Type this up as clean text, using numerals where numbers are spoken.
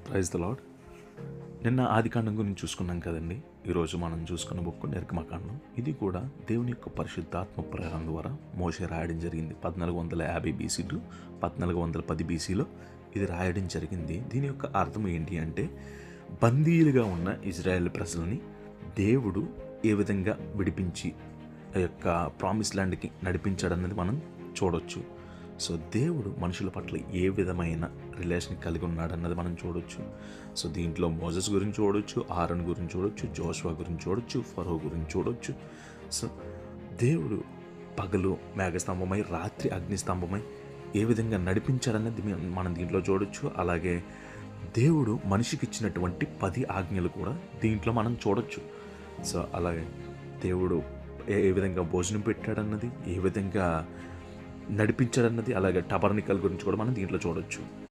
Praise the lord. నిన్న ఆదికాండం గురించి చూసుకున్నాం కదండి. ఈరోజు మనం చూసుకున్న బుక్ నిర్గమకాండం. ఇది కూడా దేవుని యొక్క పరిశుద్ధాత్మ ప్రేరణ ద్వారా మోషే రాయడం జరిగింది. 1450 BC టు 1410 BCలో ఇది రాయడం జరిగింది. దీని యొక్క అర్థం ఏంటి అంటే, బందీలుగా ఉన్న ఇజ్రాయెల్ ప్రజలని దేవుడు ఏ విధంగా విడిపించి ఆ యొక్క ప్రామిస్ ల్యాండ్కి నడిపించాడన్నది మనం చూడొచ్చు. సో దేవుడు మనుషుల పట్ల ఏ విధమైన రిలేషన్ కలిగి ఉన్నాడన్నది మనం చూడొచ్చు. సో దీంట్లో మోజెస్ గురించి చూడొచ్చు, ఆరోన్ గురించి చూడొచ్చు, జోషువా గురించి చూడొచ్చు, ఫరో గురించి చూడొచ్చు. సో దేవుడు పగలు మేఘస్తంభమై, రాత్రి అగ్నిస్తంభమై ఏ విధంగా నడిపించాడన్నది మనం దీంట్లో చూడొచ్చు. అలాగే దేవుడు మనిషికి ఇచ్చినటువంటి 10 ఆజ్ఞలు కూడా దీంట్లో మనం చూడొచ్చు. సో అలాగే దేవుడు ఏ విధంగా భోజనం పెట్టాడన్నది, ఏ విధంగా నడిపించాడన్నది, అలాగే టబర్నికల్ గురించి కూడా మనం దీంట్లో చూడొచ్చు.